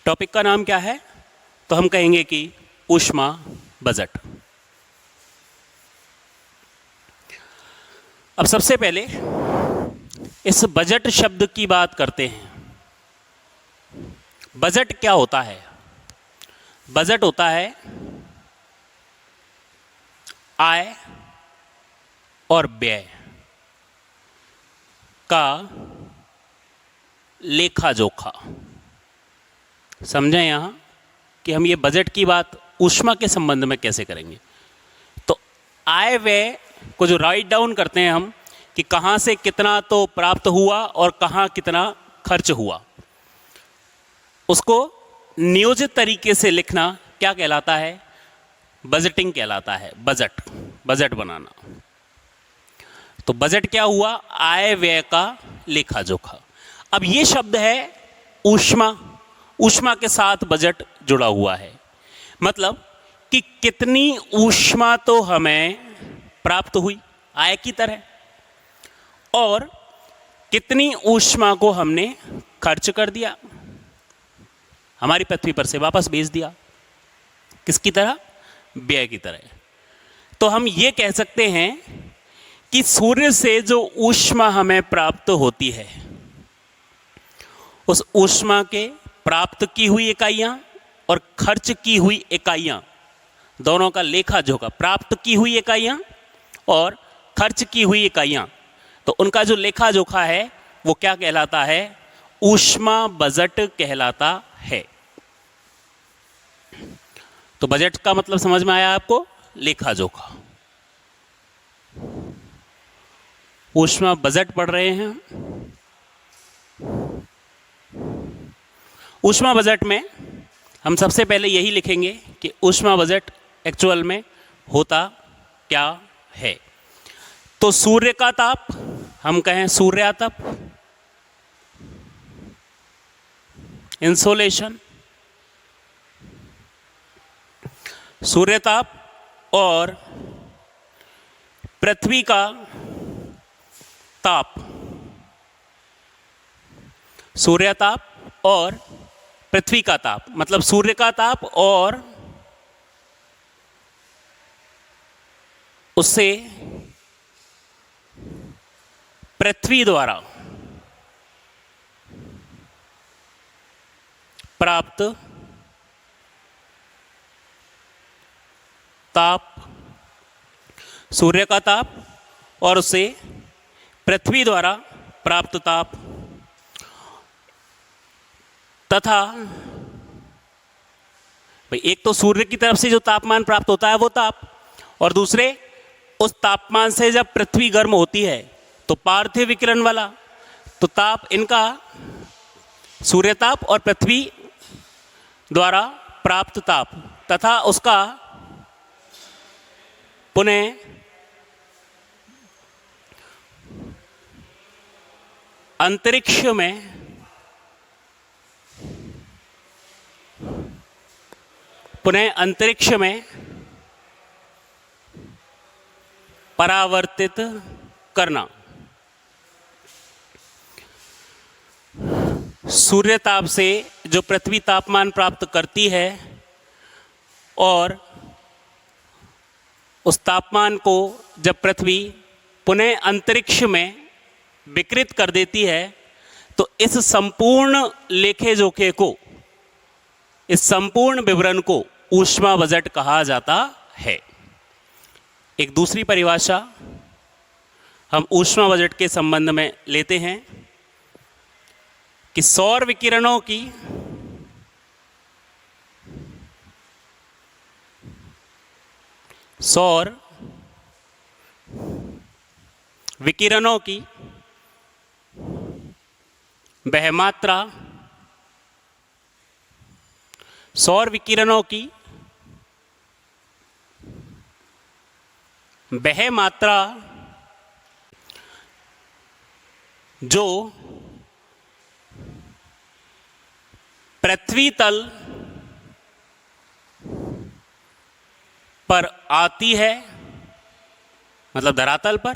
Topic का नाम क्या है? तो हम कहेंगे कि ऊष्मा बजट। अब सबसे पहले इस बजट शब्द की बात करते हैं। बजट क्या होता है? बजट होता है आय और व्यय का लेखा जोखा। समझें यहां कि हम ये बजट की बात ऊष्मा के संबंध में कैसे करेंगे। तो आय व्यय को जो राइट डाउन करते हैं हम कि कहां से कितना तो प्राप्त हुआ और कहां कितना खर्च हुआ, उसको नियोजित तरीके से लिखना क्या कहलाता है? बजटिंग कहलाता है। बजट बनाना। तो बजट क्या हुआ? आय व्यय का लेखा जोखा। अब ये शब्द है ऊष्मा। ऊष्मा के साथ बजट जुड़ा हुआ है, मतलब कि कितनी ऊष्मा तो हमें प्राप्त हुई आय की तरह, और कितनी ऊष्मा को हमने खर्च कर दिया, हमारी पृथ्वी पर से वापस भेज दिया। किसकी तरह? व्यय की तरह। तो हम ये कह सकते हैं कि सूर्य से जो ऊष्मा हमें प्राप्त होती है, उस ऊष्मा के प्राप्त की हुई इकाइयां और खर्च की हुई इकाइयां, दोनों का लेखा जोखा। प्राप्त की हुई इकाइयां और खर्च की हुई इकाइयां, तो उनका जो लेखा जोखा है वो क्या कहलाता है? ऊष्मा बजट कहलाता है। तो बजट का मतलब समझ में आया आपको? लेखा जोखा। ऊष्मा बजट पढ़ रहे हैं हम। ऊष्मा बजट में हम सबसे पहले यही लिखेंगे कि ऊष्मा बजट एक्चुअल में होता क्या है। तो सूर्य का ताप, हम कहें सूर्यातप, इंसोलेशन, सूर्यताप और पृथ्वी का ताप। सूर्यताप और पृथ्वी का ताप, मतलब सूर्य का ताप और उससे पृथ्वी द्वारा प्राप्त ताप, सूर्य का ताप और उससे पृथ्वी द्वारा प्राप्त ताप, तथा भाई एक तो सूर्य की तरफ से जो तापमान प्राप्त होता है वो ताप, और दूसरे उस तापमान से जब पृथ्वी गर्म होती है तो पार्थिव विकिरण वाला तो ताप, इनका सूर्यताप और पृथ्वी द्वारा प्राप्त ताप तथा उसका पुनः अंतरिक्ष में परावर्तित करना। सूर्य ताप से जो पृथ्वी तापमान प्राप्त करती है और उस तापमान को जब पृथ्वी पुनः अंतरिक्ष में विकृत कर देती है, तो इस संपूर्ण लेखे जोखे को, इस संपूर्ण विवरण को ऊष्मा बजट कहा जाता है। एक दूसरी परिभाषा हम ऊष्मा बजट के संबंध में लेते हैं कि सौर विकिरणों की वह मात्रा, सौर विकिरणों की वह मात्रा जो पृथ्वी तल पर आती है, मतलब धरातल पर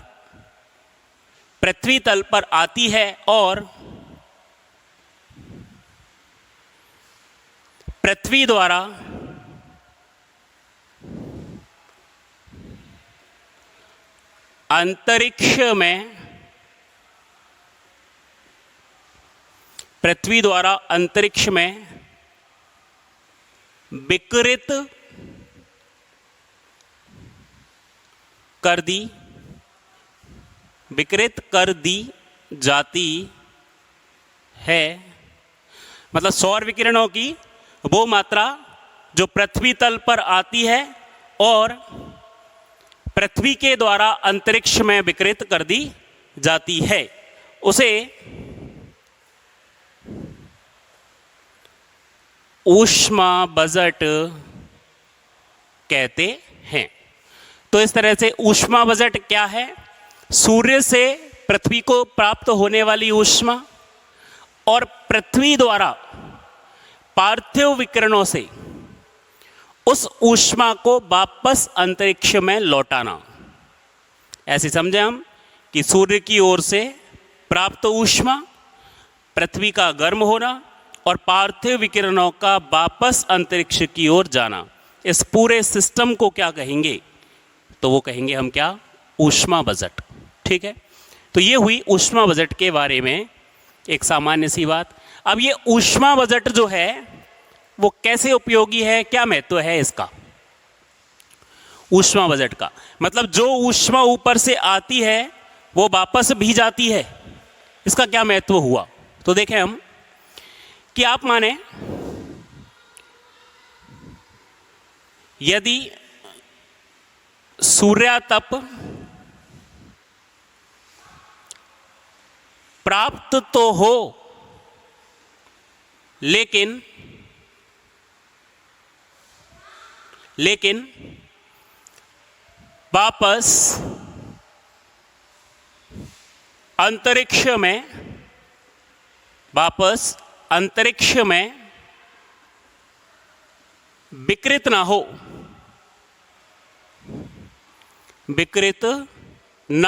पृथ्वी तल पर आती है और पृथ्वी द्वारा अंतरिक्ष में, पृथ्वी द्वारा अंतरिक्ष में विकिरित कर दी जाती है। मतलब सौर विकिरणों की वो मात्रा जो पृथ्वी तल पर आती है और पृथ्वी के द्वारा अंतरिक्ष में विकिरित कर दी जाती है, उसे ऊष्मा बजट कहते हैं। तो इस तरह से ऊष्मा बजट क्या है? सूर्य से पृथ्वी को प्राप्त होने वाली ऊष्मा और पृथ्वी द्वारा पार्थिव विकिरणों से उस ऊष्मा को वापस अंतरिक्ष में लौटाना। ऐसे समझे हम कि सूर्य की ओर से प्राप्त ऊष्मा, पृथ्वी का गर्म होना और पार्थिव विकिरणों का वापस अंतरिक्ष की ओर जाना, इस पूरे सिस्टम को क्या कहेंगे? तो वो कहेंगे हम क्या? ऊष्मा बजट। ठीक है, तो ये हुई ऊष्मा बजट के बारे में एक सामान्य सी बात। अब ये ऊष्मा बजट जो है वो कैसे उपयोगी है, क्या महत्व है इसका? ऊष्मा बजट का मतलब जो ऊष्मा ऊपर से आती है वो वापस भी जाती है, इसका क्या महत्व हुआ? तो देखें हम कि आप माने यदि सूर्यातप प्राप्त तो हो लेकिन वापस अंतरिक्ष में विकिरित ना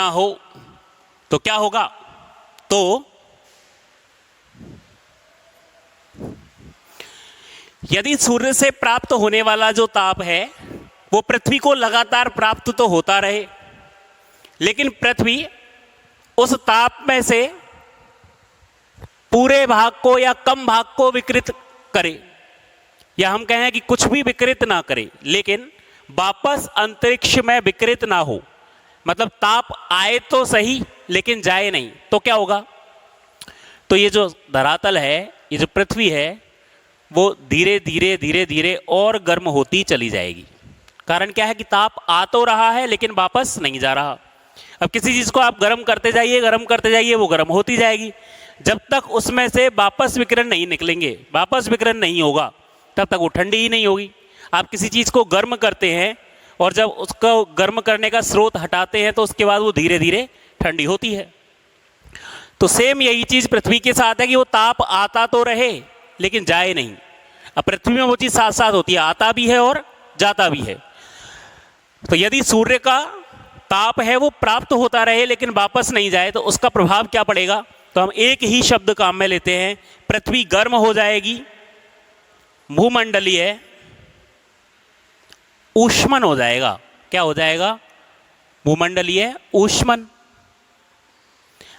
हो तो क्या होगा? तो यदि सूर्य से प्राप्त होने वाला जो ताप है वो पृथ्वी को लगातार प्राप्त तो होता रहे, लेकिन पृथ्वी उस ताप में से पूरे भाग को या कम भाग को विकिरित करे, या हम कहें कि कुछ भी विकिरित ना करे लेकिन वापस अंतरिक्ष में विकिरित ना हो, मतलब ताप आए तो सही लेकिन जाए नहीं, तो क्या होगा? तो ये जो धरातल है, ये जो पृथ्वी है, वो धीरे धीरे और गर्म होती चली जाएगी। कारण क्या है कि ताप आ तो रहा है लेकिन वापस नहीं जा रहा। अब किसी चीज को आप गर्म करते जाइए वो गर्म होती जाएगी। जब तक उसमें से वापस विकिरण नहीं निकलेंगे, वापस विकिरण नहीं होगा, तब तक वो ठंडी ही नहीं होगी। आप किसी चीज को गर्म करते हैं और जब उसको गर्म करने का स्रोत हटाते हैं तो उसके बाद वो धीरे धीरे ठंडी होती है। तो सेम यही चीज पृथ्वी के साथ है कि वो ताप आता तो रहे लेकिन जाए नहीं। अब पृथ्वी में वो चीज साथ साथ होती है, आता भी है और जाता भी है। तो यदि सूर्य का ताप है वो प्राप्त होता रहे लेकिन वापस नहीं जाए तो उसका प्रभाव क्या पड़ेगा? तो हम एक ही शब्द काम में लेते हैं, पृथ्वी गर्म हो जाएगी, भूमंडलीय ऊष्मन हो जाएगा। क्या हो जाएगा? भूमंडलीय ऊष्मन।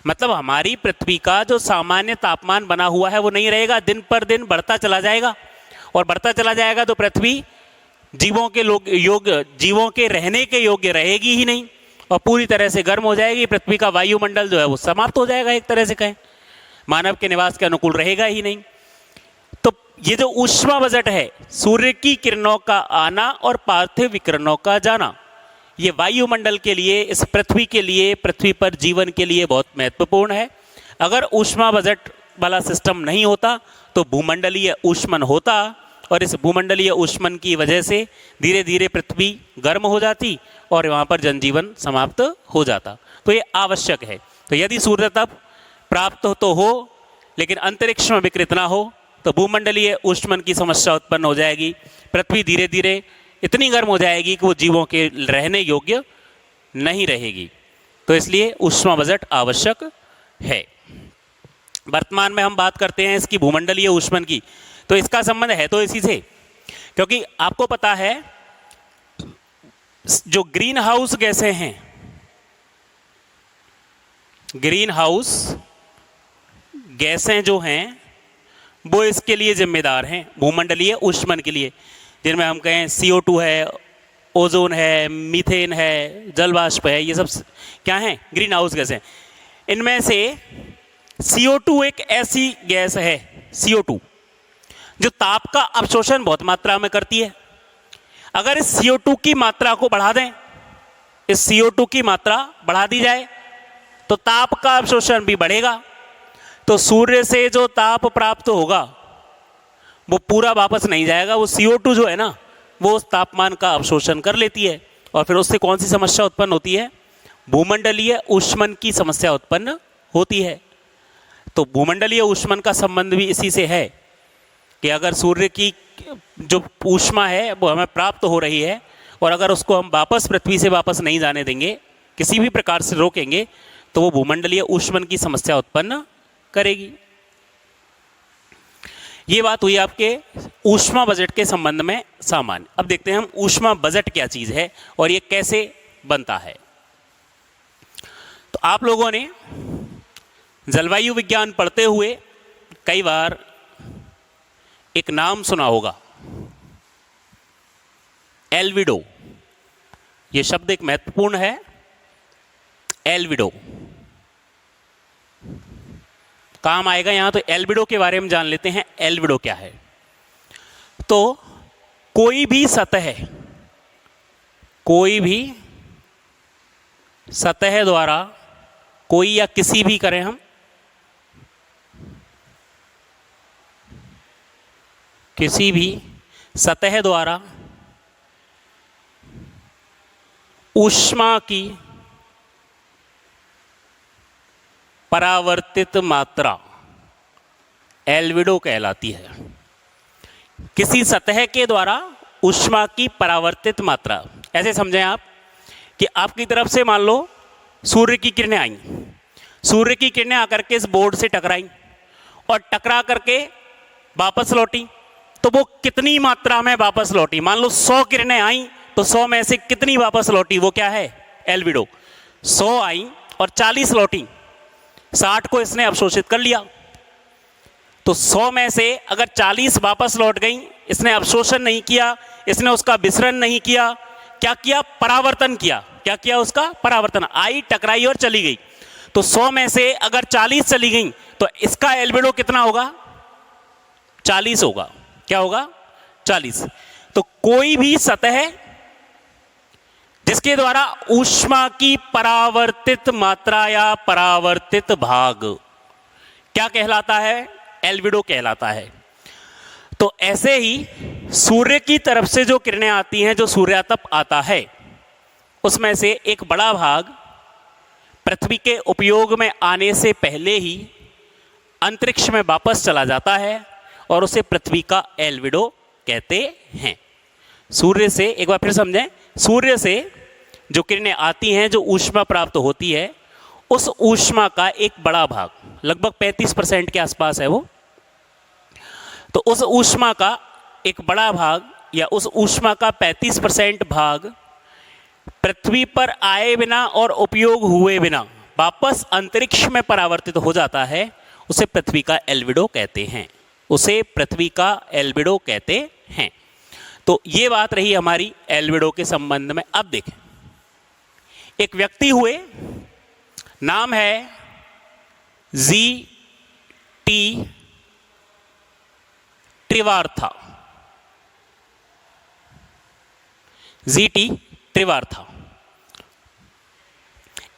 मतलब हमारी पृथ्वी का जो सामान्य तापमान बना हुआ है वो नहीं रहेगा, दिन पर दिन बढ़ता चला जाएगा, और बढ़ता चला जाएगा तो पृथ्वी जीवों के रहने के योग्य रहेगी ही नहीं और पूरी तरह से गर्म हो जाएगी। पृथ्वी का वायुमंडल जो है वो समाप्त हो जाएगा, एक तरह से कहें मानव के निवास के अनुकूल रहेगा ही नहीं। तो ये जो ऊष्मा बजट है, सूर्य की किरणों का आना और पार्थिव विकिरणों का जाना, ये वायुमंडल के लिए, इस पृथ्वी के लिए, पृथ्वी पर जीवन के लिए बहुत महत्वपूर्ण है। अगर ऊष्मा बजट वाला सिस्टम नहीं होता तो भूमंडलीय ऊष्मन होता, और इस भूमंडलीय ऊष्मन की वजह से धीरे धीरे पृथ्वी गर्म हो जाती और वहाँ पर जनजीवन समाप्त हो जाता। तो ये आवश्यक है। तो यदि सूर्य तप प्राप्त तो हो लेकिन अंतरिक्ष में विकिरित ना हो तो भूमंडलीय ऊष्मन की समस्या उत्पन्न हो जाएगी। पृथ्वी धीरे धीरे इतनी गर्म हो जाएगी कि वो जीवों के रहने योग्य नहीं रहेगी। तो इसलिए ऊष्मा बजट आवश्यक है। वर्तमान में हम बात करते हैं इसकी भूमंडलीय ऊष्मन की, तो इसका संबंध है तो इसी से, क्योंकि आपको पता है जो ग्रीन हाउस गैसें हैं, ग्रीन हाउस गैसें जो हैं वो इसके लिए जिम्मेदार हैं, भूमंडलीय ऊष्मन के लिए, जिनमें हम कहें CO2 है, ओजोन है, मीथेन है, जल वाष्प है, ये सब क्या हैं? ग्रीन हाउस गैसें। इनमें से CO2 एक ऐसी गैस है, CO2 जो ताप का अवशोषण बहुत मात्रा में करती है। अगर इस CO2 की मात्रा को बढ़ा दें, इस CO2 की मात्रा बढ़ा दी जाए तो ताप का अवशोषण भी बढ़ेगा, तो सूर्य से जो ताप प्राप्त होगा वो पूरा वापस नहीं जाएगा, वो CO2 जो है ना वो उस तापमान का अवशोषण कर लेती है, और फिर उससे कौन सी समस्या उत्पन्न होती है? भूमंडलीय ऊष्मन की समस्या उत्पन्न होती है। तो भूमंडलीय ऊष्मन का संबंध भी इसी से है कि अगर सूर्य की जो ऊष्मा है वो हमें प्राप्त हो रही है, और अगर उसको हम वापस पृथ्वी से वापस नहीं जाने देंगे, किसी भी प्रकार से रोकेंगे, तो वो भूमंडलीय ऊष्मन की समस्या उत्पन्न करेगी। ये बात हुई आपके ऊष्मा बजट के संबंध में सामान्य। अब देखते हैं हम ऊष्मा बजट क्या चीज है और ये कैसे बनता है। तो आप लोगों ने जलवायु विज्ञान पढ़ते हुए कई बार एक नाम सुना होगा, एल्विडो। ये शब्द एक महत्वपूर्ण है, एल्विडो काम आएगा यहां। तो एल्बिडो के बारे में जान लेते हैं, एल्बिडो क्या है। तो कोई भी सतह द्वारा, कोई या किसी भी करें हम, किसी भी सतह द्वारा ऊष्मा की परावर्तित मात्रा एल्बिडो कहलाती है। किसी सतह के द्वारा ऊष्मा की परावर्तित मात्रा, ऐसे समझें आप कि आपकी तरफ से मान लो सूर्य की किरणें आई, सूर्य की किरणें आकर के इस बोर्ड से टकराई और टकरा करके वापस लौटी, तो वो कितनी मात्रा में वापस लौटी? मान लो 100 किरणें आई तो 100 में से कितनी वापस लौटी? वो क्या है? एल्बिडो। 100 आई और 40 लौटी, 60 को इसने अवशोषित कर लिया। तो 100 में से अगर 40 वापस लौट गई, इसने अवशोषण नहीं किया, इसने उसका विसरण नहीं किया, क्या किया? परावर्तन किया। क्या किया? उसका परावर्तन। आई, टकराई और चली गई। तो 100 में से अगर 40 चली गई तो इसका एल्बिडो कितना होगा? 40 होगा। क्या होगा? 40। तो कोई भी सतह जिसके द्वारा ऊष्मा की परावर्तित मात्रा या परावर्तित भाग क्या कहलाता है? एल्बिडो कहलाता है। तो ऐसे ही सूर्य की तरफ से जो किरणें आती हैं, जो सूर्यातप आता है, उसमें से एक बड़ा भाग पृथ्वी के उपयोग में आने से पहले ही अंतरिक्ष में वापस चला जाता है और उसे पृथ्वी का एल्बिडो कहते हैं। सूर्य से, एक बार फिर समझें, सूर्य से जो किरणें आती हैं, जो ऊष्मा प्राप्त होती है, उस ऊष्मा का एक बड़ा भाग, लगभग 35% के आसपास है वो, तो उस ऊष्मा का एक बड़ा भाग या उस ऊष्मा का 35% भाग पृथ्वी पर आए बिना और उपयोग हुए बिना वापस अंतरिक्ष में परावर्तित हो जाता है। उसे पृथ्वी का एल्बिडो कहते हैं। उसे पृथ्वी का एल्बिडो कहते हैं। तो ये बात रही हमारी एल्बिडो के संबंध में। अब देखें, एक व्यक्ति हुए, नाम है GT त्रिवार्था। GT त्रिवार्था।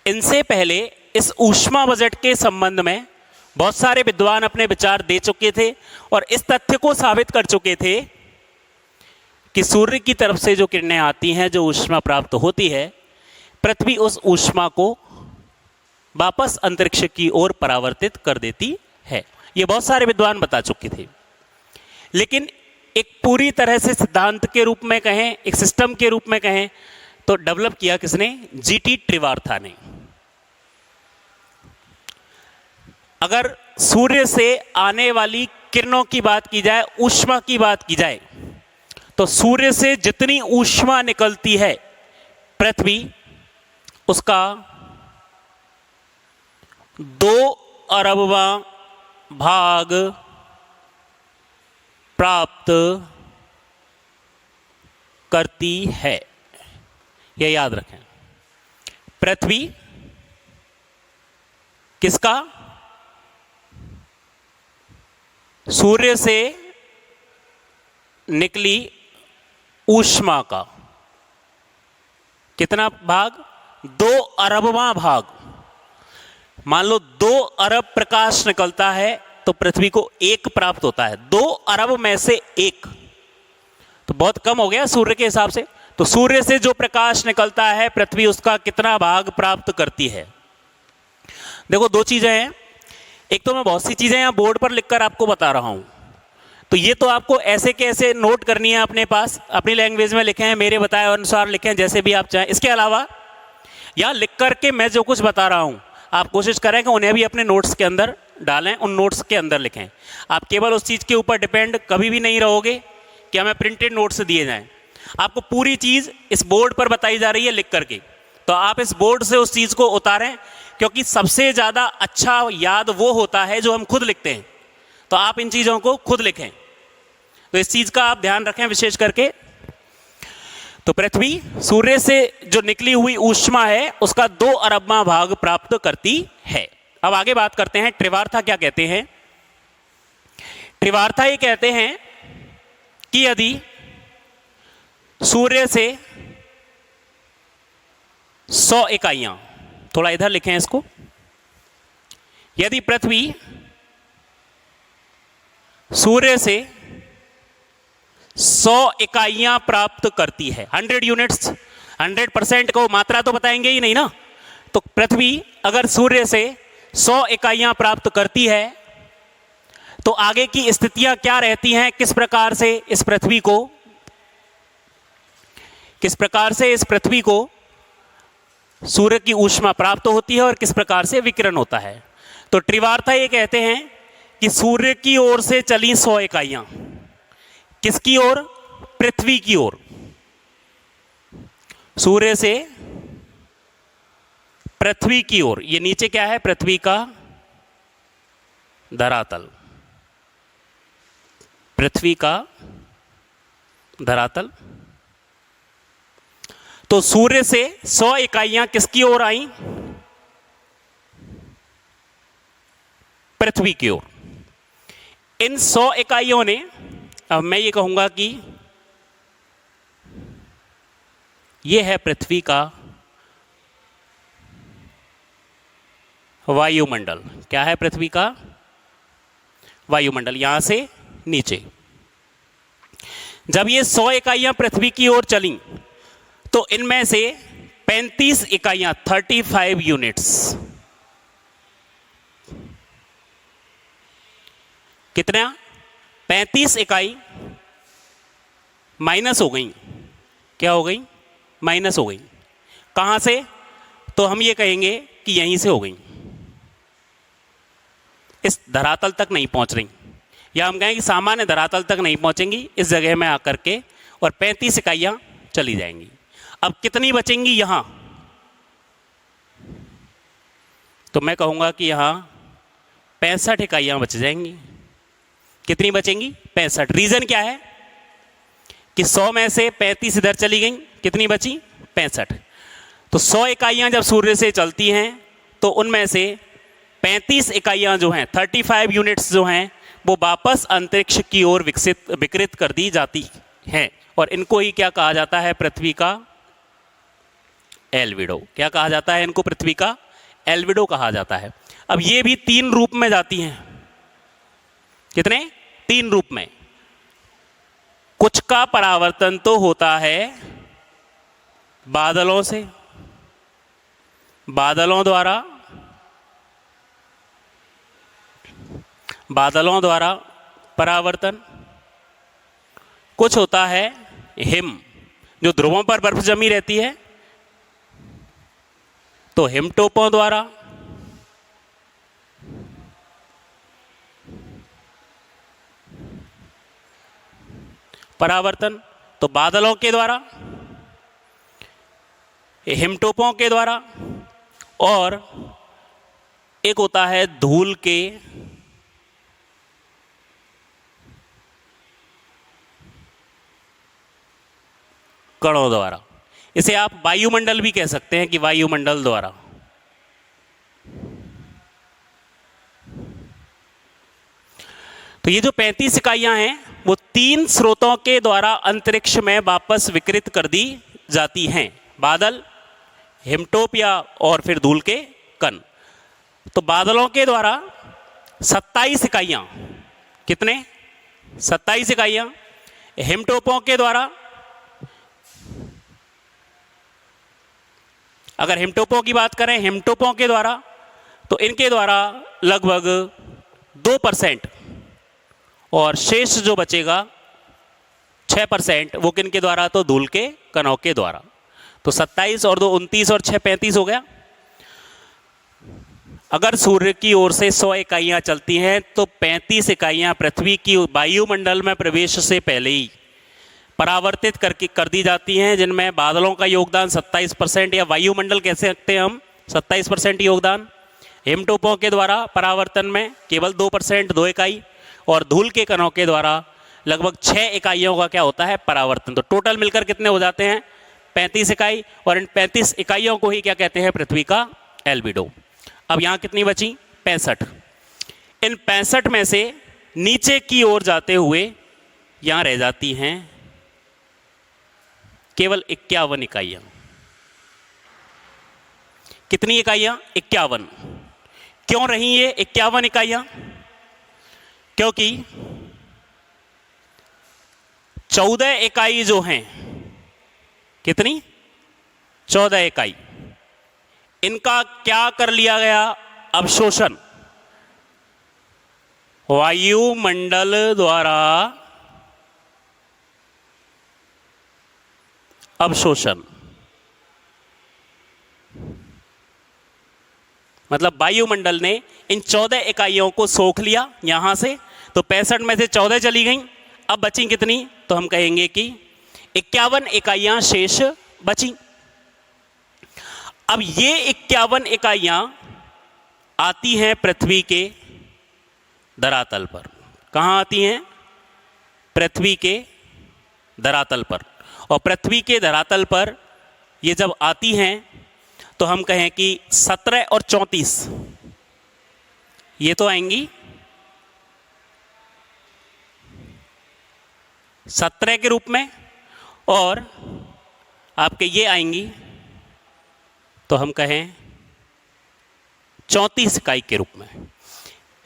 इनसे पहले इस ऊष्मा बजट के संबंध में बहुत सारे विद्वान अपने विचार दे चुके थे और इस तथ्य को साबित कर चुके थे कि सूर्य की तरफ से जो किरणें आती हैं, जो ऊष्मा प्राप्त होती है, पृथ्वी उस ऊष्मा को वापस अंतरिक्ष की ओर परावर्तित कर देती है। ये बहुत सारे विद्वान बता चुके थे। लेकिन एक पूरी तरह से सिद्धांत के रूप में कहें, एक सिस्टम के रूप में कहें, तो डेवलप किया किसने? GT त्रिवार्था ने। अगर सूर्य से आने वाली किरणों की बात की जाए, ऊष्मा की बात की जाए, तो सूर्य से जितनी ऊष्मा निकलती है पृथ्वी उसका 2 अरबवां भाग प्राप्त करती है। यह याद रखें, पृथ्वी किसका? सूर्य से निकली ऊष्मा का कितना भाग? 2 अरबवां भाग। मान लो 2 अरब प्रकाश निकलता है तो पृथ्वी को 1 प्राप्त होता है। 2 अरब में से 1 तो बहुत कम हो गया सूर्य के हिसाब से। तो सूर्य से जो प्रकाश निकलता है पृथ्वी उसका कितना भाग प्राप्त करती है? देखो 2 चीजें हैं। एक तो मैं बहुत सी चीजें यहां बोर्ड पर लिखकर आपको बता रहा हूं, तो ये तो आपको ऐसे के ऐसे नोट करनी है अपने पास, अपनी लैंग्वेज में लिखें, मेरे बताए अनुसार लिखें, जैसे भी आप चाहें। इसके अलावा यहां लिख करके मैं जो कुछ बता रहा हूं आप कोशिश करें कि उन्हें भी अपने नोट्स के अंदर डालें, उन नोट्स के अंदर लिखें। आप केवल उस चीज़ के ऊपर डिपेंड कभी भी नहीं रहोगे कि हमें प्रिंटेड नोट्स दिए जाएं। आपको पूरी चीज़ इस बोर्ड पर बताई जा रही है लिख करके, तो आप इस बोर्ड से उस चीज़ को उतारें, क्योंकि सबसे ज़्यादा अच्छा याद वो होता है जो हम खुद लिखते हैं। तो आप इन चीज़ों को खुद लिखें, तो इस चीज़ का आप ध्यान रखें विशेष करके। तो पृथ्वी सूर्य से जो निकली हुई ऊष्मा है उसका 2 अरबवां भाग प्राप्त करती है। अब आगे बात करते हैं त्रिवार्ता क्या कहते हैं। त्रिवार्ता ये कहते हैं कि यदि सूर्य से 100 इकाइयां, थोड़ा इधर लिखें इसको, यदि पृथ्वी सूर्य से 100 इकाइयां प्राप्त करती है, 100 यूनिट्स, 100% को मात्रा तो बताएंगे ही नहीं ना, तो पृथ्वी अगर सूर्य से 100 इकाइयां प्राप्त करती है तो आगे की स्थितियां क्या रहती हैं, किस प्रकार से इस पृथ्वी को सूर्य की ऊष्मा प्राप्त होती है और किस प्रकार से विकिरण होता है। तो त्रिवार्ता ये कहते हैं कि सूर्य की ओर से चली 100 इकाइयां, किसकी ओर? पृथ्वी की ओर। सूर्य से पृथ्वी की ओर। ये नीचे क्या है? पृथ्वी का धरातल, पृथ्वी का धरातल। तो सूर्य से 100 इकाइयां किसकी ओर आई? पृथ्वी की ओर। इन 100 इकाइयों ने, अब मैं ये कहूंगा कि ये है पृथ्वी का वायुमंडल। क्या है? पृथ्वी का वायुमंडल, यहां से नीचे। जब ये 100 इकाइयां पृथ्वी की ओर चली तो इनमें से 35 इकाइयां, 35 यूनिट्स, कितना? 35 इकाई माइनस हो गई। क्या हो गई? माइनस हो गई। कहां से? तो हम ये कहेंगे कि यहीं से हो गई, इस धरातल तक नहीं पहुंच रही, या हम कहें कि सामान्य धरातल तक नहीं पहुंचेंगी, इस जगह में आकर के, और 35 इकाइयां चली जाएंगी। अब कितनी बचेंगी यहां? तो मैं कहूंगा कि यहां 65 इकाइयां बच जाएंगी। कितनी बचेंगी? 65। रीजन क्या है कि 100 में से 35 इधर चली गई, कितनी बची? 65। तो 100 इकाइयां जब सूर्य से चलती हैं तो उनमें से 35 इकाइयां जो हैं, 35 यूनिट्स जो हैं, वो वापस अंतरिक्ष की ओर विकृत कर दी जाती हैं, और इनको ही क्या कहा जाता है? पृथ्वी का एल्बिडो। क्या कहा जाता है इनको? पृथ्वी का एल्बिडो कहा जाता है। अब ये भी 3 रूप में जाती हैं। कितने? 3 रूप में। कुछ का परावर्तन तो होता है बादलों से, बादलों द्वारा परावर्तन। कुछ होता है हिम, जो ध्रुवों पर बर्फ जमी रहती है, तो हिमटोपों द्वारा। परावर्तन, तो बादलों के द्वारा, हिमटोपों के द्वारा, और एक होता है धूल के कणों द्वारा। इसे आप वायुमंडल भी कह सकते हैं कि वायुमंडल द्वारा। तो ये जो 35 इकाइयां हैं वो 3 स्रोतों के द्वारा अंतरिक्ष में वापस विकिरित कर दी जाती हैं, बादल, हिमटोपिया और फिर धूल के कण। तो बादलों के द्वारा 27 इकाइयां, कितने? 27 इकाइयां। हिमटोपों के द्वारा, अगर हिमटोपों की बात करें, हिमटोपों के द्वारा तो इनके द्वारा लगभग 2%, और शेष जो बचेगा 6% वो किनके द्वारा? तो धूल के कणों के द्वारा। तो 27 और 2 29 और 6 35 हो गया। अगर सूर्य की ओर से 100 इकाइयां चलती हैं तो 35 इकाइयां पृथ्वी की वायुमंडल में प्रवेश से पहले ही परावर्तित करके कर दी जाती हैं, जिनमें बादलों का योगदान 27%, या वायुमंडल कह सकते हैं हम 27% योगदान। हिमटोपों के द्वारा परावर्तन में केवल 2%, 2 इकाई, और धूल के कणों के द्वारा लगभग 6 इकाइयों का क्या होता है? परावर्तन। तो टोटल मिलकर कितने हो जाते हैं? 35 इकाई, और इन 35 इकाइयों को ही क्या कहते हैं? पृथ्वी का एल्बिडो। अब यहाँ कितनी बची? 65। इन 65 में से नीचे की ओर जाते हुए यहाँ रह जाती हैं केवल 51 इकाइयां। कितनी इकाइयां? 51। क्यों रही ये 51 इकाइयां? क्योंकि 14 इकाई जो हैं, कितनी? 14 इकाई, इनका क्या कर लिया गया? अवशोषण, वायुमंडल द्वारा अवशोषण। मतलब वायुमंडल ने इन 14 इकाइयों को सोख लिया यहां से, तो 65 में से 14 चली गई। अब बची कितनी? तो हम कहेंगे कि 51 इकाइयां शेष बची। अब ये 51 इकाइयां आती हैं पृथ्वी के धरातल पर। कहां आती हैं? पृथ्वी के धरातल पर। और पृथ्वी के धरातल पर ये जब आती हैं तो हम कहें कि 17 और 34 ये तो आएंगी 17 के रूप में, और आपके ये आएंगी तो हम कहें 34 इकाई के रूप में।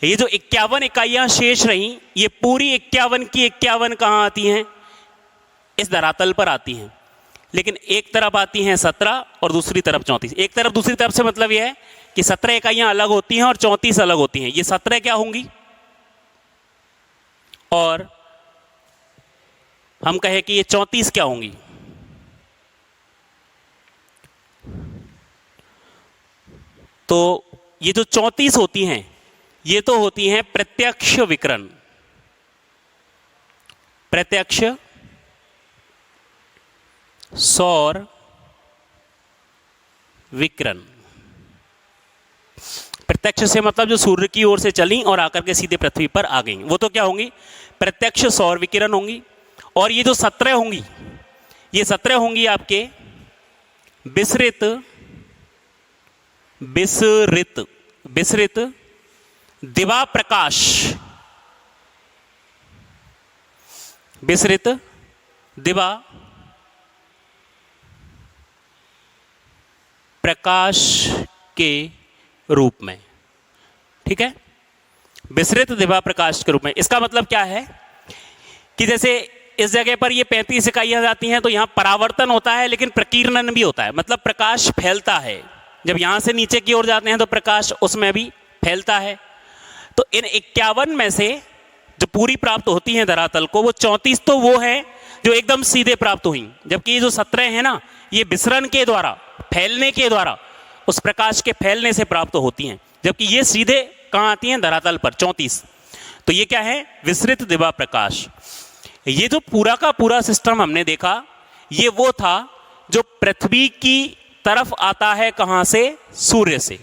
ये जो 51 इकाइयां शेष रहीं, ये पूरी 51 की 51 कहां आती हैं? इस धरातल पर आती हैं। लेकिन एक तरफ आती हैं 17 और दूसरी तरफ 34। एक तरफ दूसरी तरफ से मतलब यह है कि 17 इकाइयां अलग होती हैं और 34 अलग होती हैं। ये 17 क्या होंगी? और हम कहें कि ये 34 क्या होंगी? तो ये जो 34 होती हैं ये तो होती हैं प्रत्यक्ष विकिरण, प्रत्यक्ष सौर विकिरण। प्रत्यक्ष से मतलब जो सूर्य की ओर से चली और आकर के सीधे पृथ्वी पर आ गई, वो तो क्या होंगी? प्रत्यक्ष सौर विकिरण होंगी। और ये जो 17 होंगी, ये 17 होंगी आपके विसरित विसरित विसरित दिवा प्रकाश, विसरित दिवा प्रकाश के रूप में। ठीक है, विसरित दिवा प्रकाश के रूप में। इसका मतलब क्या है कि जैसे इस जगह पर ये 35 इकाइयां जाती हैं तो यहां परावर्तन होता है लेकिन प्रकीर्णन भी होता है, मतलब प्रकाश फैलता है। जब यहां से नीचे की ओर जाते हैं तो प्रकाश उसमें भी फैलता है। तो इन 51 में से जो पूरी प्राप्त होती हैं धरातल को, वो 34 तो वो है जो एकदम सीधे प्राप्त हुई, जबकि ये जो 17 है ना, ये विसरण के द्वारा, फैलने के द्वारा, उस प्रकाश के फैलने से प्राप्त होती हैं, जबकि ये सीधे कहां आती हैं? धरातल पर, 34। तो ये क्या है? विसरित दिवा प्रकाश। ये जो पूरा का पूरा सिस्टम हमने देखा, ये वो था जो पृथ्वी की तरफ आता है, कहां से? सूर्य से।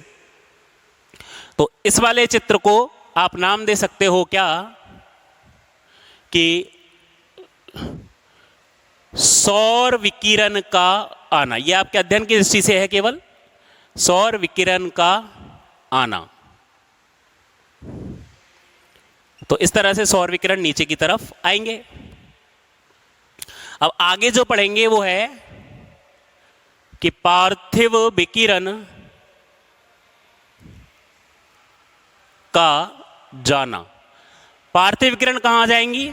तो इस वाले चित्र को आप नाम दे सकते हो क्या कि सौर विकिरण का आना। यह आपके अध्ययन की दृष्टि से है केवल, सौर विकिरण का आना। तो इस तरह से सौर विकिरण नीचे की तरफ आएंगे। अब आगे जो पढ़ेंगे वो है कि पार्थिव विकिरण का जाना। पार्थिव विकिरण कहां जाएंगी?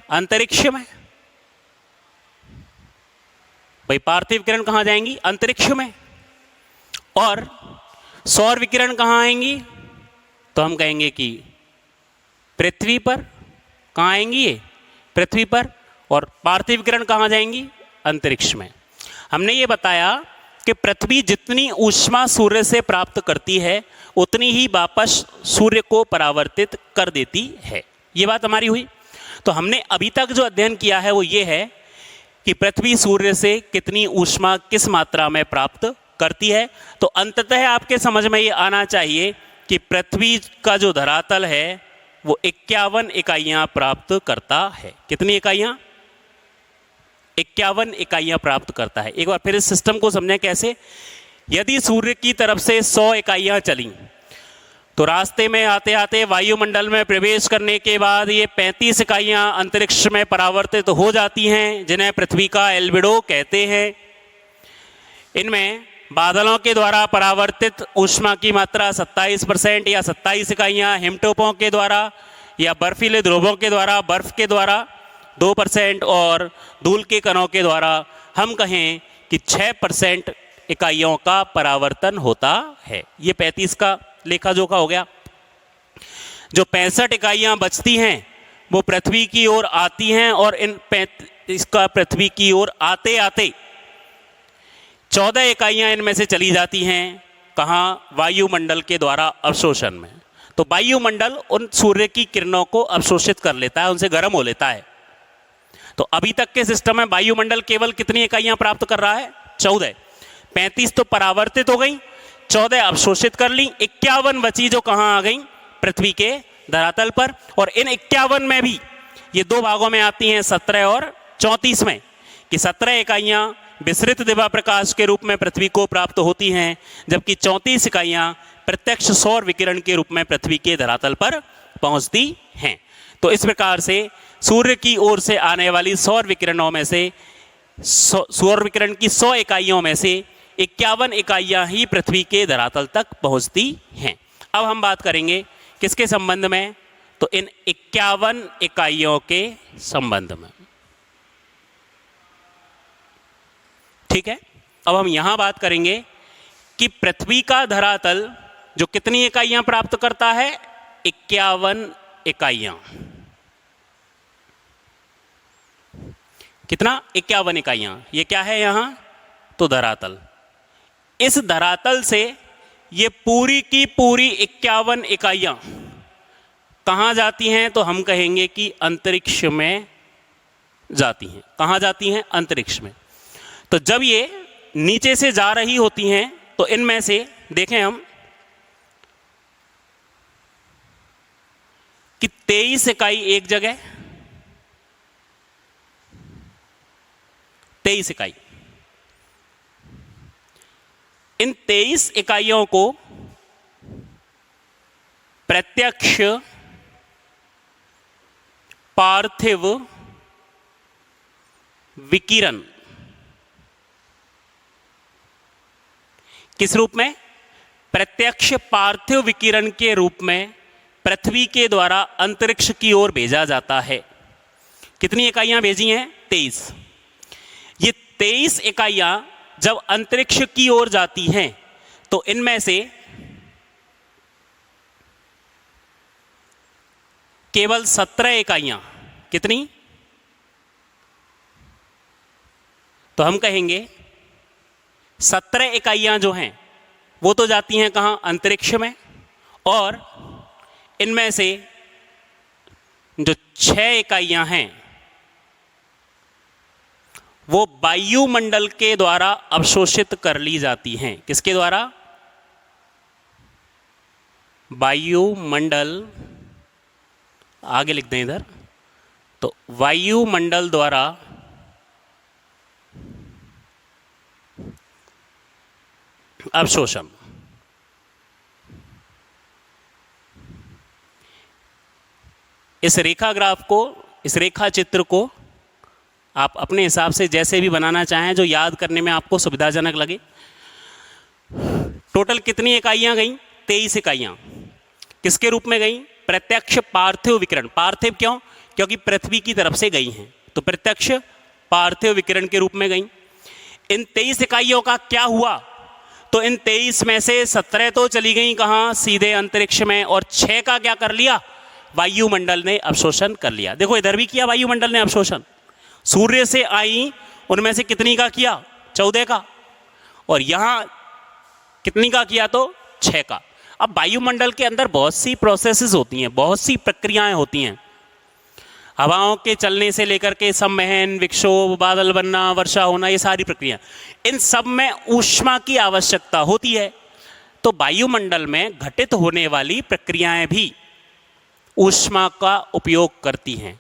अंतरिक्ष में। भाई पार्थिव विकिरण कहां जाएंगी? अंतरिक्ष में। और सौर विकिरण कहां आएंगी? तो हम कहेंगे कि पृथ्वी पर। कहां आएंगी ये? पृथ्वी पर। और पार्थिव विकिरण कहां जाएंगी? अंतरिक्ष में। हमने ये बताया कि पृथ्वी जितनी ऊष्मा सूर्य से प्राप्त करती है उतनी ही वापस सूर्य को परावर्तित कर देती है। ये बात हमारी हुई। तो हमने अभी तक जो अध्ययन किया है वो ये है कि पृथ्वी सूर्य से कितनी ऊष्मा किस मात्रा में प्राप्त करती है। तो अंततः आपके समझ में ये आना चाहिए कि पृथ्वी का जो धरातल है वो 51 इकाइयां प्राप्त करता है। कितनी इकाइयां? 51 इकाइयां प्राप्त करता है। एक बार फिर इस सिस्टम को समझें कैसे। यदि सूर्य की तरफ से 100 इकाइयां चली तो रास्ते में आते आते वायुमंडल में प्रवेश करने के बाद ये 35 इकाइयां अंतरिक्ष में परावर्तित हो जाती हैं, जिन्हें पृथ्वी का एल्बिडो कहते हैं। इनमें बादलों के द्वारा परावर्तित ऊष्मा की मात्रा 27% या 27 इकाइयां, हिमटोपों के द्वारा या बर्फीले ध्रुवों के द्वारा, बर्फ के द्वारा 2% और धूल के कणों के द्वारा हम कहें कि 6% इकाइयों का परावर्तन होता है। ये 35 का लेखा जोखा हो गया। जो 65 इकाइयां बचती हैं वो पृथ्वी की ओर आती हैं और इन 35 का पृथ्वी की ओर आते आते 14 इकाइयां इनमें से चली जाती हैं। कहाँ? वायुमंडल के द्वारा अवशोषण में। तो वायुमंडल उन सूर्य की किरणों को अवशोषित कर लेता है, उनसे गर्म हो लेता है। तो अभी तक के सिस्टम में वायुमंडल केवल कितनी इकाइयां प्राप्त कर रहा है? 14। 35 तो परावर्तित हो गई, 14 अवशोषित कर ली, 51 बची जो कहां आ गई? पृथ्वी के धरातल पर। और इन 51 में भी ये दो भागों में आती हैं, 17 और 34 में, कि 17 इकाइयां विसरित दिवा प्रकाश के रूप में पृथ्वी को प्राप्त होती हैं, जबकि 34 इकाइयां प्रत्यक्ष सौर विकिरण के रूप में पृथ्वी के धरातल पर पहुंचती हैं। तो इस प्रकार से सूर्य की ओर से आने वाली सौर विकिरणों में से, सौर विकिरण की 100 इकाइयों में से 51 इकाइयां ही पृथ्वी के धरातल तक पहुंचती हैं। अब हम बात करेंगे किसके संबंध में? तो इन 51 इकाइयों के संबंध में। ठीक है। अब हम यहां बात करेंगे कि पृथ्वी का धरातल जो कितनी इकाइयां प्राप्त करता है? 51 इकाइयां। कितना? 51 इकाइयां। ये क्या है यहां? तो धरातल। इस धरातल से ये पूरी की पूरी 51 इकाइयां कहां जाती हैं? तो हम कहेंगे कि अंतरिक्ष में जाती हैं। कहां जाती हैं? अंतरिक्ष में। तो जब ये नीचे से जा रही होती हैं तो इनमें से देखें हम कि 23 इकाई एक जगह, 23 इकाई। इन 23 इकाइयों को प्रत्यक्ष पार्थिव विकिरण किस रूप में? प्रत्यक्ष पार्थिव विकिरण के रूप में पृथ्वी के द्वारा अंतरिक्ष की ओर भेजा जाता है। कितनी इकाइयां भेजी हैं? 23। ये 23 इकाइयां जब अंतरिक्ष की ओर जाती हैं तो इनमें से केवल 17 इकाइयां, कितनी? तो हम कहेंगे 17 इकाइयां जो हैं वो तो जाती हैं कहां? अंतरिक्ष में। और इनमें से जो 6 इकाइयां हैं वो वायुमंडल के द्वारा अवशोषित कर ली जाती हैं। किसके द्वारा? वायुमंडल, आगे लिख दें इधर, तो वायुमंडल द्वारा अवशोषण। इस रेखा ग्राफ को, इस रेखा चित्र को आप अपने हिसाब से जैसे भी बनाना चाहें, जो याद करने में आपको सुविधाजनक लगे। टोटल कितनी इकाइयां गई? 23 इकाइयां। किसके रूप में गई? प्रत्यक्ष पार्थिव विकिरण। पार्थिव क्यों? क्योंकि पृथ्वी की तरफ से गई हैं, तो प्रत्यक्ष पार्थिव विकिरण के रूप में गई। इन 23 इकाइयों का क्या हुआ? तो इन 23 में से 17 तो चली गई कहाँ? सीधे अंतरिक्ष में, और 6 का क्या कर लिया? वायुमंडल ने अवशोषण कर लिया। देखो इधर भी किया वायुमंडल ने अवशोषण। सूर्य से आई उनमें से कितनी का किया? 14 का। और यहां कितनी का किया? तो 6 का। अब वायुमंडल के अंदर बहुत सी प्रोसेसेस होती हैं, बहुत सी प्रक्रियाएं होती हैं, हवाओं के चलने से लेकर के संवहन, विक्षोभ, बादल बनना, वर्षा होना, ये सारी प्रक्रिया, इन सब में ऊष्मा की आवश्यकता होती है। तो वायुमंडल में घटित होने वाली प्रक्रियाएं भी ऊष्मा का उपयोग करती हैं।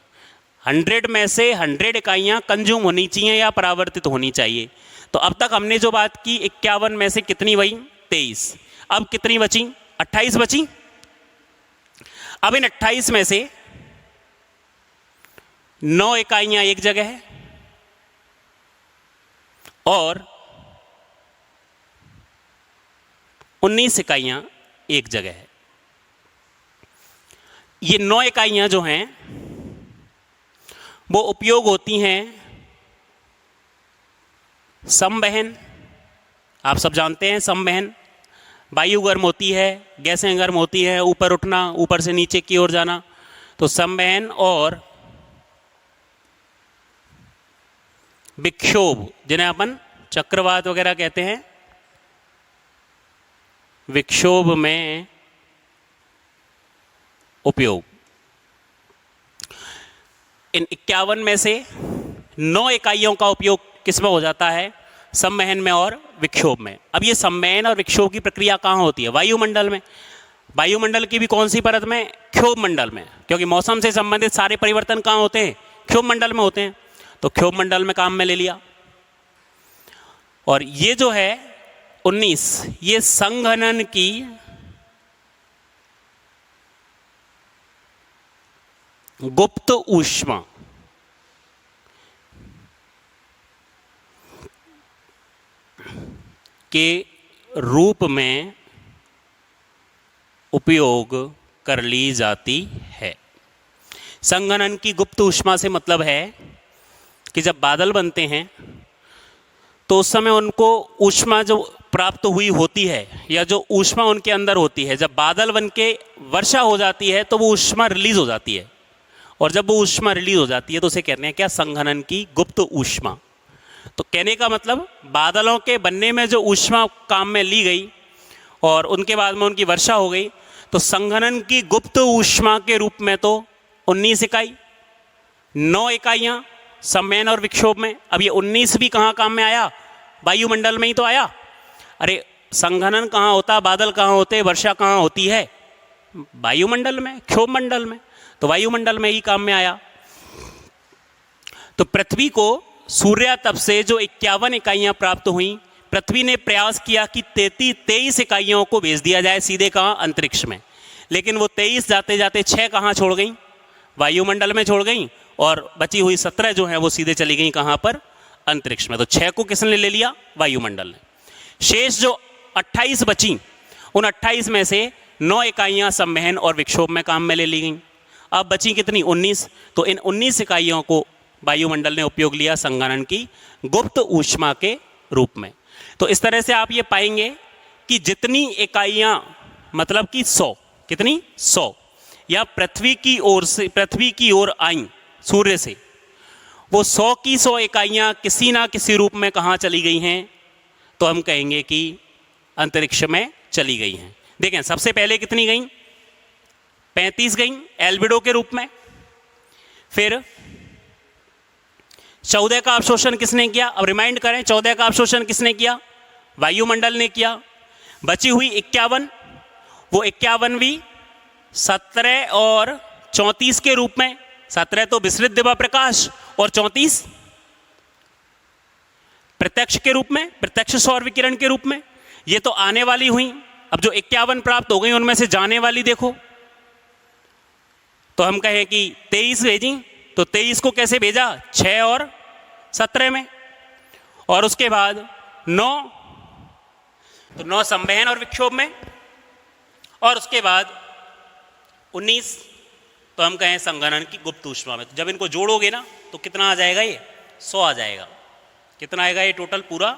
100 में से 100 इकाइयाँ कंज्यूम होनी चाहिए या परावर्तित होनी चाहिए। तो अब तक हमने जो बात की, 51 में से कितनी हुई? 23। अब कितनी बची? 28 बची। अब इन 28 में से 9 इकाइयाँ एक जगह है और 19 इकाइयाँ एक जगह है। ये 9 इकाइयाँ जो हैं वो उपयोग होती हैं संवहन। आप सब जानते हैं संवहन, वायु गर्म होती है, गैसें गर्म होती है, ऊपर उठना, ऊपर से नीचे की ओर जाना, तो संवहन और विक्षोभ, जिन्हें अपन चक्रवात वगैरह कहते हैं, विक्षोभ में उपयोग। इन 51 में से 9 इकाइयों का उपयोग किस में हो जाता है? संवहन में और विक्षोभ में। अब ये संवहन और विक्षोभ की प्रक्रिया कहाँ होती है? वायुमंडल में। वायुमंडल की भी कौन सी परत में? क्षोभ मंडल में, क्योंकि मौसम से संबंधित सारे परिवर्तन कहाँ होते हैं? क्षोभ मंडल में होते हैं। तो क्षोभ मंडल में काम में ले लिया। और ये जो है 19, ये संघनन की गुप्त ऊष्मा के रूप में उपयोग कर ली जाती है। संघनन की गुप्त ऊष्मा से मतलब है कि जब बादल बनते हैं तो उस समय उनको ऊष्मा जो प्राप्त हुई होती है, या जो ऊष्मा उनके अंदर होती है, जब बादल बन के वर्षा हो जाती है तो वो ऊष्मा रिलीज हो जाती है। और जब वो ऊष्मा रिलीज हो जाती है तो उसे कहते हैं क्या? संघनन की गुप्त ऊष्मा। तो कहने का मतलब बादलों के बनने में जो ऊष्मा काम में ली गई और उनके बाद में उनकी वर्षा हो गई, तो संघनन की गुप्त ऊष्मा के रूप में तो 19 इकाई, 9 इकाइयाँ संवहन और विक्षोभ में। अब ये 19 भी कहाँ काम में आया? वायुमंडल में ही तो आया। अरे संघनन कहाँ होता? बादल कहाँ होते? वर्षा कहाँ होती है? वायुमंडल में, क्षोभ मंडल में। तो वायुमंडल में ही काम में आया। तो पृथ्वी को सूर्यातप से जो 51 इकाइयाँ प्राप्त हुई, पृथ्वी ने प्रयास किया कि 23 इकाइयों को भेज दिया जाए सीधे कहाँ? अंतरिक्ष में। लेकिन वो 23 जाते जाते 6 कहाँ छोड़ गई? वायुमंडल में छोड़ गई, और बची हुई 17 जो हैं वो सीधे चली गई कहाँ पर? अंतरिक्ष में। तो 6 को किसने ले लिया? वायुमंडल ने। शेष जो 28 बची, उन 28 में से 9 इकाइयाँ संवहन और विक्षोभ में काम में ले ली गई। अब बची कितनी? 19। तो इन 19 इकाइयों को वायुमंडल ने उपयोग लिया संघनन की गुप्त ऊष्मा के रूप में। तो इस तरह से आप ये पाएंगे कि जितनी इकाइयाँ, मतलब कि 100, कितनी? 100 या पृथ्वी की ओर से, पृथ्वी की ओर आई सूर्य से, वो 100 की 100 इकाइयाँ किसी ना किसी रूप में कहाँ चली गई हैं? तो हम कहेंगे कि अंतरिक्ष में चली गई हैं। देखें सबसे पहले कितनी गई? 35 गई एल्बिडो के रूप में, फिर 14 का अवशोषण किसने किया? अब रिमाइंड करें, 14 का अवशोषण किसने किया? वायुमंडल ने किया। बची हुई 51, वो 51वीं 17 और 34 के रूप में, 17 तो विसरित दिवा प्रकाश और 34 प्रत्यक्ष के रूप में, प्रत्यक्ष सौर विकिरण के रूप में। ये तो आने वाली हुई। अब जो 51 प्राप्त हो गई उनमें से जाने वाली देखो, तो हम कहें कि 23 भेजी, तो 23 को कैसे भेजा? 6 और 17 में। और उसके बाद 9, तो 9 संवहन और विक्षोभ में। और उसके बाद 19, तो हम कहें संघनन की गुप्त ऊष्मा में। तो जब इनको जोड़ोगे ना तो कितना आ जाएगा? ये 100 आ जाएगा। कितना आएगा ये टोटल पूरा?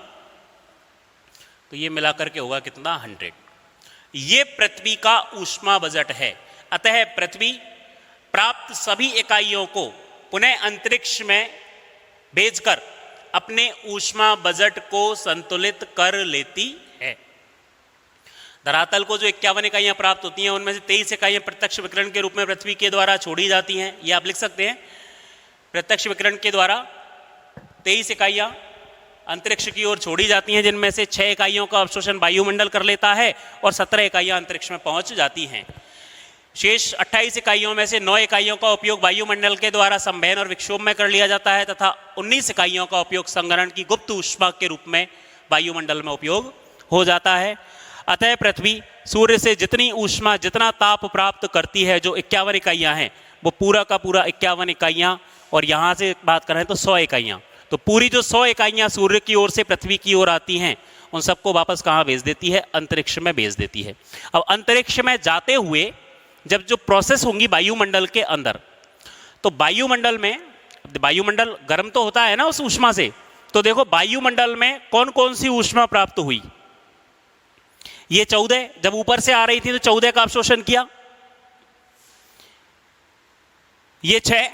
तो ये मिलाकर के होगा कितना? 100। ये पृथ्वी का ऊष्मा बजट है। अतः पृथ्वी प्राप्त सभी इकाइयों को पुनः अंतरिक्ष में भेजकर अपने ऊष्मा बजट को संतुलित कर लेती है। धरातल को जो 51 इकाइयां प्राप्त होती हैं उनमें से 23 इकाइयां प्रत्यक्ष विकिरण के रूप में पृथ्वी के द्वारा छोड़ी जाती हैं। ये आप लिख सकते हैं, प्रत्यक्ष विकिरण के द्वारा 23 इकाइयां अंतरिक्ष की ओर छोड़ी जाती हैं, जिनमें से 6 इकाइयों का अवशोषण वायुमंडल कर लेता है और 17 इकाइयां अंतरिक्ष में पहुंच जाती हैं। शेष 28 इकाइयों में से 9 इकाइयों का उपयोग वायुमंडल के द्वारा संवहन और विक्षोभ में कर लिया जाता है तथा 19 इकाइयों का उपयोग संघनन की गुप्त ऊष्मा के रूप में वायुमंडल में उपयोग हो जाता है। अतः पृथ्वी सूर्य से जितनी ऊष्मा, जितना ताप प्राप्त करती है, जो 51 इकाइयां हैं, वो पूरा का पूरा 51 इकाइयां, और यहां से बात करें तो 100 इकाइयां, तो पूरी जो 100 इकाइयां सूर्य की ओर से पृथ्वी की ओर आती हैं, उन सबको वापस कहाँ भेज देती है? अंतरिक्ष में भेज देती है। अब अंतरिक्ष में जाते हुए जब जो प्रोसेस होंगी वायुमंडल के अंदर, तो वायुमंडल में, वायुमंडल गर्म तो होता है ना उस ऊष्मा से, तो देखो वायुमंडल में कौन कौन सी ऊष्मा प्राप्त हुई? ये 14 जब ऊपर से आ रही थी तो 14 का अवशोषण किया। ये 6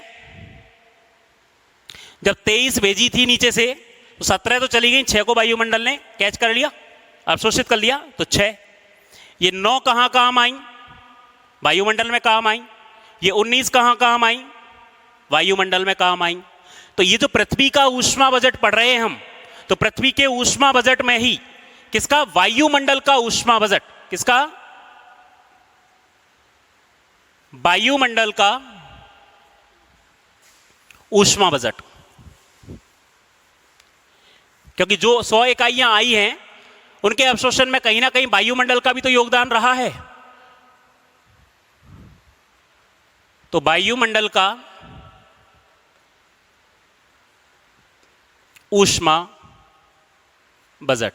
जब 23 भेजी थी नीचे से तो 17 तो चली गई, 6 को वायुमंडल ने कैच कर लिया, अवशोषित कर लिया, तो 6। ये 9 कहां काम आई? वायुमंडल में काम आई। ये 19 कहां काम आई? वायुमंडल में काम आई। तो ये जो पृथ्वी का ऊष्मा बजट पढ़ रहे हैं हम, तो पृथ्वी के ऊष्मा बजट में ही किसका? वायुमंडल का ऊष्मा बजट। किसका? वायुमंडल का ऊष्मा बजट। क्योंकि जो 100 इकाइयां आई हैं उनके अवशोषण में कहीं ना कहीं वायुमंडल का भी तो योगदान रहा है। तो वायुमंडल का ऊष्मा बजट,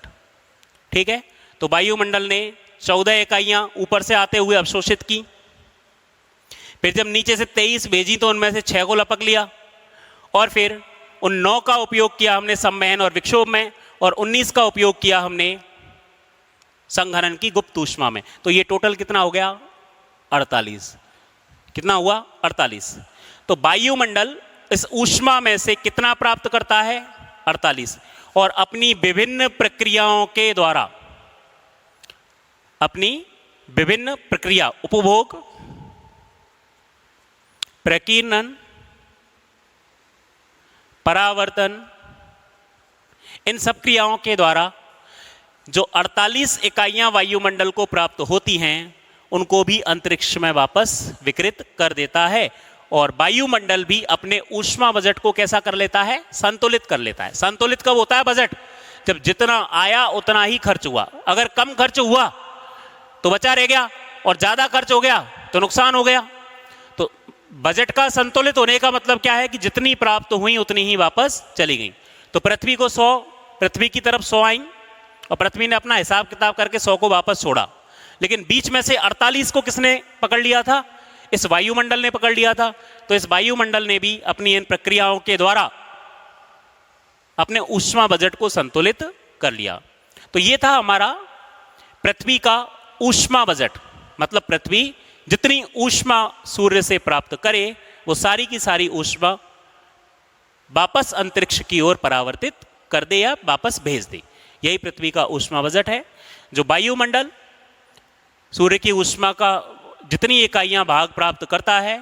ठीक है। तो वायुमंडल ने 14 इकाइयां ऊपर से आते हुए अवशोषित की, फिर जब नीचे से 23 भेजी तो उनमें से 6 को लपक लिया, और फिर उन 9 का उपयोग किया हमने संवहन और विक्षोभ में, और 19 का उपयोग किया हमने संघनन की गुप्त ऊष्मा में। तो ये टोटल कितना हो गया? 48। कितना हुआ? 48। तो वायुमंडल इस ऊष्मा में से कितना प्राप्त करता है? 48। और अपनी विभिन्न प्रक्रियाओं के द्वारा, अपनी विभिन्न प्रक्रिया, उपभोग, प्रकीर्णन, परावर्तन, इन सब क्रियाओं के द्वारा जो 48 इकाइयां वायुमंडल को प्राप्त होती हैं उनको भी अंतरिक्ष में वापस विकृत कर देता है। और वायुमंडल भी अपने ऊष्मा बजट को कैसा कर लेता है? संतुलित कर लेता है। संतुलित कब होता है बजट? जब जितना आया उतना ही खर्च हुआ। अगर कम खर्च हुआ तो बचा रह गया, और ज्यादा खर्च हो गया तो नुकसान हो गया। तो बजट का संतुलित होने का मतलब क्या है? कि जितनी प्राप्त हुई उतनी ही वापस चली गई। तो पृथ्वी को 100, पृथ्वी की तरफ 100 आई, और पृथ्वी ने अपना हिसाब किताब करके 100 को वापस छोड़ा। लेकिन बीच में से 48 को किसने पकड़ लिया था? इस वायुमंडल ने पकड़ लिया था। तो इस वायुमंडल ने भी अपनी इन प्रक्रियाओं के द्वारा अपने ऊष्मा बजट को संतुलित कर लिया। तो ये था हमारा पृथ्वी का ऊष्मा बजट। मतलब पृथ्वी जितनी ऊष्मा सूर्य से प्राप्त करे वो सारी की सारी ऊष्मा वापस अंतरिक्ष की ओर परावर्तित कर दे या वापस भेज दे। यही पृथ्वी का ऊष्मा बजट है। जो वायुमंडल सूर्य की ऊष्मा का जितनी इकाइयां भाग प्राप्त करता है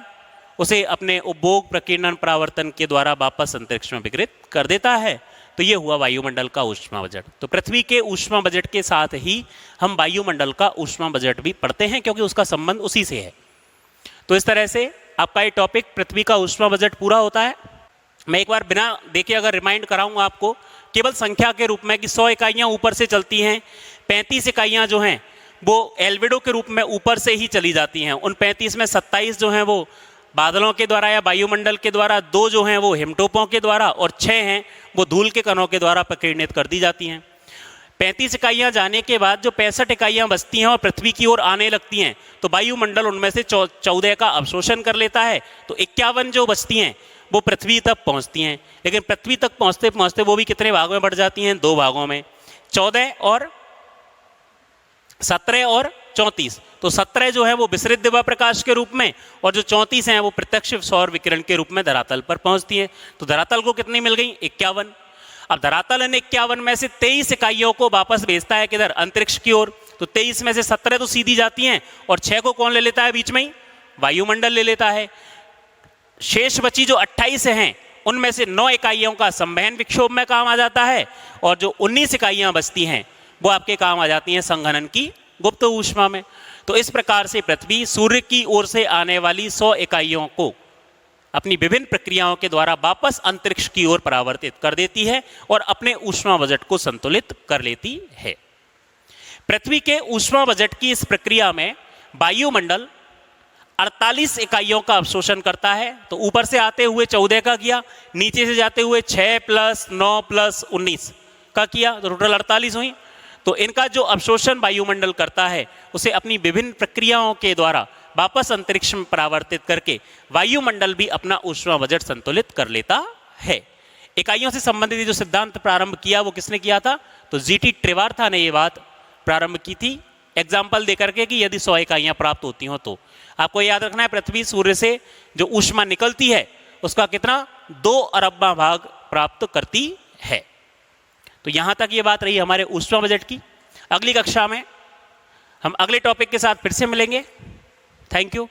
उसे अपने उपभोग, प्रकीर्णन, परावर्तन के द्वारा वापस अंतरिक्ष में विकिरित कर देता है। तो ये हुआ वायुमंडल का ऊष्मा बजट। तो पृथ्वी के ऊष्मा बजट के साथ ही हम वायुमंडल का ऊष्मा बजट भी पढ़ते हैं, क्योंकि उसका संबंध उसी से है। तो इस तरह से आपका ये टॉपिक पृथ्वी का ऊष्मा बजट पूरा होता है। मैं एक बार बिना देखे अगर रिमाइंड कराऊंगा आपको, केवल संख्या के रूप में कि 100 इकाइयां ऊपर से चलती हैं, 35 इकाइयां जो हैं वो एल्बिडो के रूप में ऊपर से ही चली जाती हैं। उन 35 में 27 जो हैं वो बादलों के द्वारा या वायुमंडल के द्वारा, 2 जो हैं वो हिमटोपों के द्वारा, और 6 हैं वो धूल के कणों के द्वारा प्रकीर्णित कर दी जाती हैं। 35 इकाइयां जाने के बाद जो 65 इकाइयां बचती हैं और पृथ्वी की ओर आने लगती हैं, तो वायुमंडल उनमें से 14 का अवशोषण कर लेता है। तो 51 जो बचती हैं वो पृथ्वी तक पहुंचती हैं। लेकिन पृथ्वी तक पहुंचते पहुंचते वो भी कितने भागों में बढ़ जाती हैं? 2 भागों में, 17 और 34। तो 17 जो है वो विसरित दिव्य प्रकाश के रूप में, और जो 34 हैं वो प्रत्यक्ष सौर विकिरण के रूप में धरातल पर पहुंचती हैं। तो धरातल को कितनी मिल गई? 51। अब धरातल इन 51 में से 23 इकाइयों को वापस भेजता है किधर? अंतरिक्ष की ओर। तो 23 में से 17 तो सीधी जाती हैं, और 6 को कौन ले लेता है? बीच में ही वायुमंडल ले लेता है। शेष बची जो 28 हैं उनमें से 9 इकाइयों का संवहन विक्षोभ में काम आ जाता है, और जो 19 इकाइयां बचती हैं वो आपके काम आ जाती हैं संघनन की गुप्त ऊष्मा में। तो इस प्रकार से पृथ्वी सूर्य की ओर से आने वाली 100 इकाइयों को अपनी विभिन्न प्रक्रियाओं के द्वारा वापस अंतरिक्ष की ओर परावर्तित कर देती है और अपने ऊष्मा बजट को संतुलित कर लेती है। पृथ्वी के ऊष्मा बजट की इस प्रक्रिया में वायुमंडल 48 इकाइयों का अवशोषण करता है। तो ऊपर से आते हुए 14 का किया, नीचे से जाते हुए 6 + 9 + 19 का किया, तो टोटल 48 हुई। तो इनका जो अवशोषण वायुमंडल करता है उसे अपनी विभिन्न प्रक्रियाओं के द्वारा वापस अंतरिक्ष में परावर्तित करके वायुमंडल भी अपना ऊष्मा बजट संतुलित कर लेता है। इकाइयों से संबंधित जो सिद्धांत प्रारंभ किया वो किसने किया था? तो जीटी ट्रिवार्था ने ये बात प्रारंभ की थी, एग्जाम्पल देकर के कि यदि 100 इकाइयां प्राप्त होती हो तो। आपको याद रखना है पृथ्वी सूर्य से जो ऊष्मा निकलती है उसका कितना? 2 अरबवां भाग प्राप्त करती है। तो यहां तक ये बात रही हमारे ऊष्मा बजट की। अगली कक्षा में हम अगले टॉपिक के साथ फिर से मिलेंगे। Thank you.